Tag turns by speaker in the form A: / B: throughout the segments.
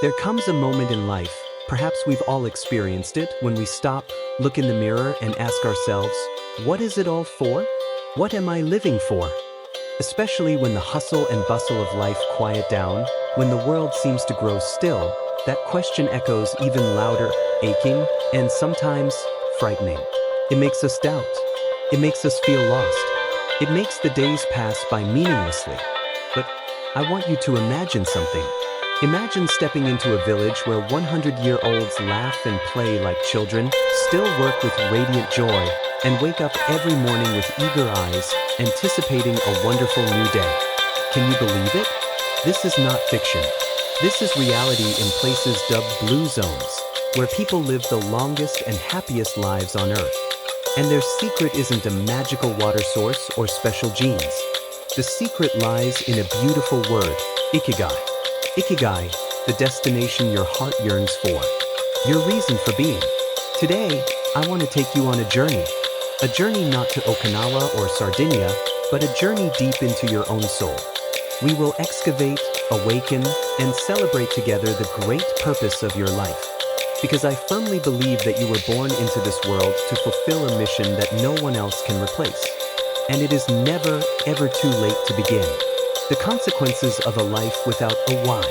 A: There comes a moment in life, perhaps we've all experienced it, when we stop, look in the mirror and ask ourselves, what is it all for? What am I living for? Especially when the hustle and bustle of life quiet down, when the world seems to grow still, that question echoes even louder, aching, and sometimes frightening. It makes us doubt. It makes us feel lost. It makes the days pass by meaninglessly. But I want you to imagine something. Imagine stepping into a village where 100-year-olds laugh and play like children, still work with radiant joy, and wake up every morning with eager eyes, anticipating a wonderful new day. Can you believe it? This is not fiction. This is reality in places dubbed blue zones, where people live the longest and happiest lives on Earth. And their secret isn't a magical water source or special genes. The secret lies in a beautiful word, Ikigai. Ikigai, the destination your heart yearns for. Your reason for being. Today, I want to take you on a journey. A journey not to Okinawa or Sardinia, but a journey deep into your own soul. We will excavate, awaken, and celebrate together the great purpose of your life. Because I firmly believe that you were born into this world to fulfill a mission that no one else can replace. And it is never, ever too late to begin. The consequences of a life without a why.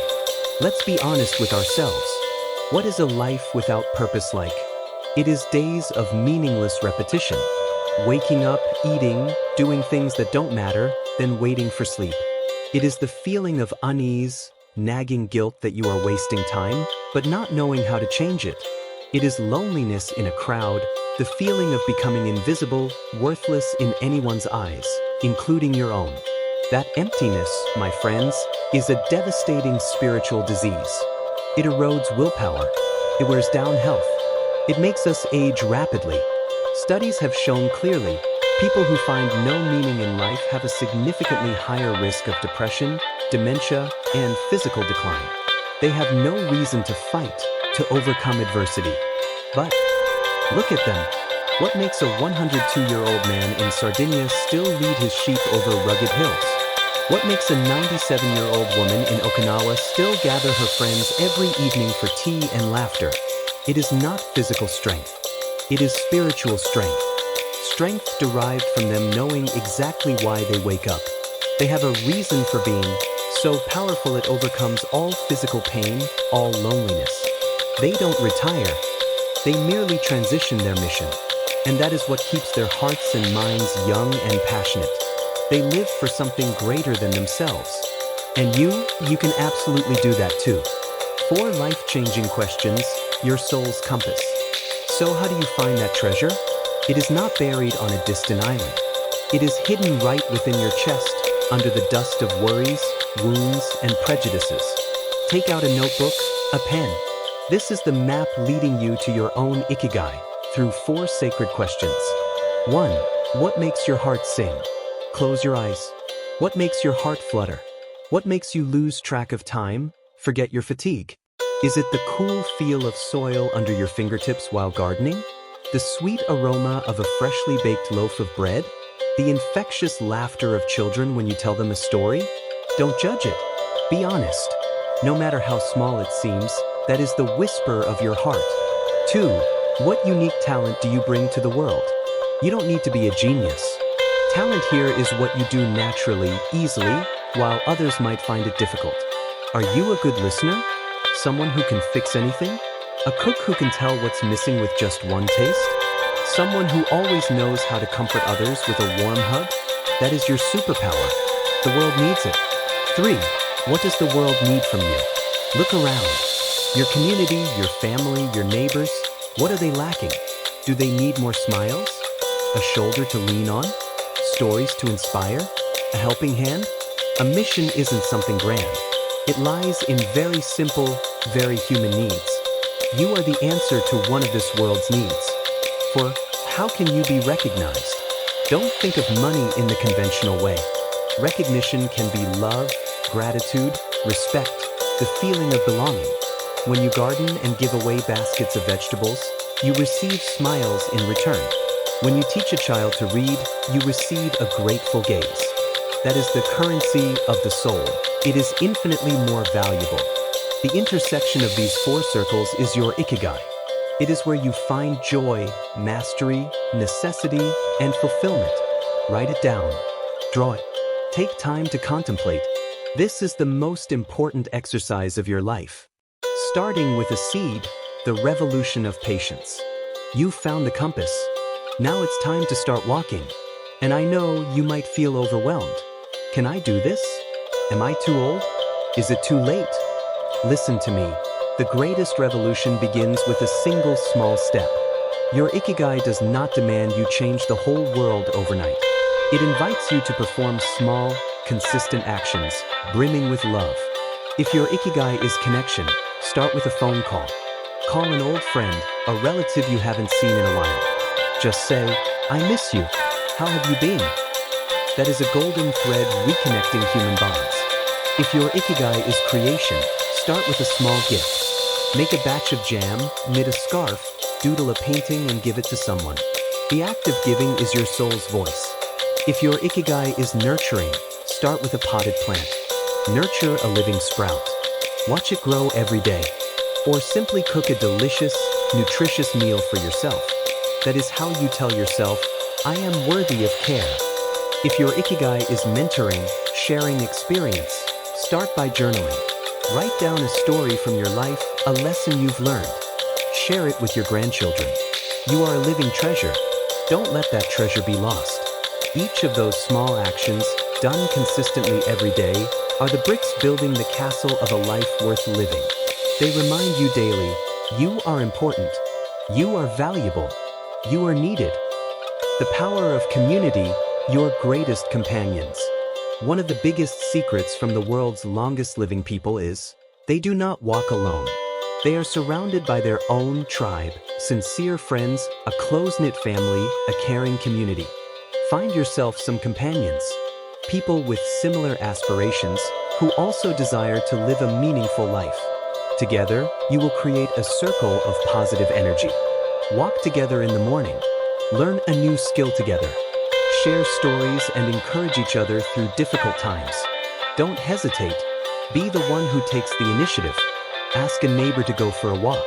A: Let's be honest with ourselves. What is a life without purpose like? It is days of meaningless repetition. Waking up, eating, doing things that don't matter, then waiting for sleep. It is the feeling of unease, nagging guilt that you are wasting time, but not knowing how to change it. It is loneliness in a crowd, the feeling of becoming invisible, worthless in anyone's eyes, including your own. That emptiness, my friends, is a devastating spiritual disease. It erodes willpower. It wears down health. It makes us age rapidly. Studies have shown clearly, people who find no meaning in life have a significantly higher risk of depression, dementia, and physical decline. They have no reason to fight, to overcome adversity. But look at them. What makes a 102-year-old man in Sardinia still lead his sheep over rugged hills? What makes a 97-year-old woman in Okinawa still gather her friends every evening for tea and laughter? It is not physical strength. It is spiritual strength. Strength derived from them knowing exactly why they wake up. They have a reason for being, so powerful it overcomes all physical pain, all loneliness. They don't retire. They merely transition their mission. And that is what keeps their hearts and minds young and passionate. They live for something greater than themselves. And you can absolutely do that too. 4 life-changing questions, your soul's compass. So how do you find that treasure? It is not buried on a distant island. It is hidden right within your chest, under the dust of worries, wounds, and prejudices. Take out a notebook, a pen. This is the map leading you to your own Ikigai, through 4 sacred questions. 1. What makes your heart sing? Close your eyes. What makes your heart flutter? What makes you lose track of time, forget your fatigue? Is it the cool feel of soil under your fingertips while gardening? The sweet aroma of a freshly baked loaf of bread? The infectious laughter of children when you tell them a story? Don't judge it. Be honest. No matter how small it seems, that is the whisper of your heart. 2. What unique talent do you bring to the world? You don't need to be a genius. Talent here is what you do naturally, easily, while others might find it difficult. Are you a good listener? Someone who can fix anything? A cook who can tell what's missing with just one taste? Someone who always knows how to comfort others with a warm hug? That is your superpower. The world needs it. 3. What does the world need from you? Look around. Your community, your family, your neighbors, what are they lacking? Do they need more smiles? A shoulder to lean on? Stories to inspire? A helping hand? A mission isn't something grand. It lies in very simple, very human needs. You are the answer to one of this world's needs. For how can you be recognized? Don't think of money in the conventional way. Recognition can be love, gratitude, respect, the feeling of belonging. When you garden and give away baskets of vegetables, you receive smiles in return. When you teach a child to read, you receive a grateful gaze. That is the currency of the soul. It is infinitely more valuable. The intersection of these four circles is your Ikigai. It is where you find joy, mastery, necessity, and fulfillment. Write it down. Draw it. Take time to contemplate. This is the most important exercise of your life. Starting with a seed, the revolution of patience. You found the compass. Now it's time to start walking. And I know you might feel overwhelmed. Can I do this? Am I too old? Is it too late? Listen to me. The greatest revolution begins with a single small step. Your Ikigai does not demand you change the whole world overnight. It invites you to perform small, consistent actions, brimming with love. If your Ikigai is connection, start with a phone call. Call an old friend, a relative you haven't seen in a while. Just say, "I miss you. How have you been?" That is a golden thread reconnecting human bonds. If your Ikigai is creation, start with a small gift. Make a batch of jam, knit a scarf, doodle a painting and give it to someone. The act of giving is your soul's voice. If your Ikigai is nurturing, start with a potted plant. Nurture a living sprout. Watch it grow every day. Or simply cook a delicious, nutritious meal for yourself. That is how you tell yourself, "I am worthy of care." If your Ikigai is mentoring, sharing experience, start by journaling. Write down a story from your life, a lesson you've learned. Share it with your grandchildren. You are a living treasure. Don't let that treasure be lost. Each of those small actions, done consistently every day, are the bricks building the castle of a life worth living. They remind you daily, you are important. You are valuable. You are needed. The power of community, your greatest companions. One of the biggest secrets from the world's longest living people is, they do not walk alone. They are surrounded by their own tribe, sincere friends, a close-knit family, a caring community. Find yourself some companions. People with similar aspirations, who also desire to live a meaningful life. Together, you will create a circle of positive energy. Walk together in the morning. Learn a new skill together. Share stories and encourage each other through difficult times. Don't hesitate. Be the one who takes the initiative. Ask a neighbor to go for a walk.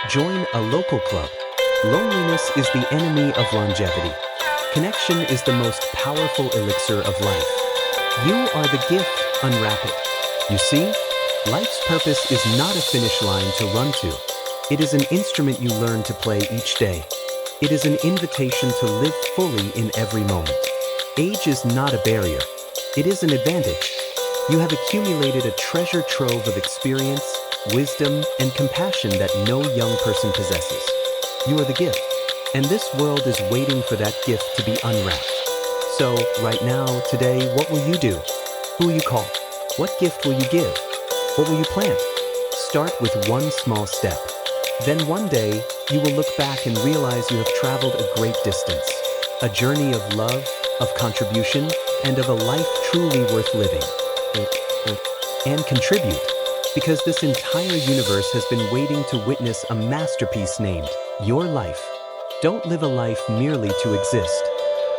A: Join a local club. Loneliness is the enemy of longevity. Connection is the most powerful elixir of life. You are the gift, unwrap it. You see, life's purpose is not a finish line to run to. It is an instrument you learn to play each day. It is an invitation to live fully in every moment. Age is not a barrier. It is an advantage. You have accumulated a treasure trove of experience, wisdom, and compassion that no young person possesses. You are the gift, and this world is waiting for that gift to be unwrapped. So, right now, today, what will you do? Who will you call? What gift will you give? What will you plant? Start with one small step. Then one day, you will look back and realize you have traveled a great distance. A journey of love, of contribution, and of a life truly worth living. And contribute, because this entire universe has been waiting to witness a masterpiece named your life. Don't live a life merely to exist.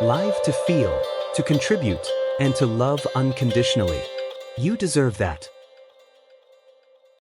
A: Live to feel, to contribute, and to love unconditionally. You deserve that.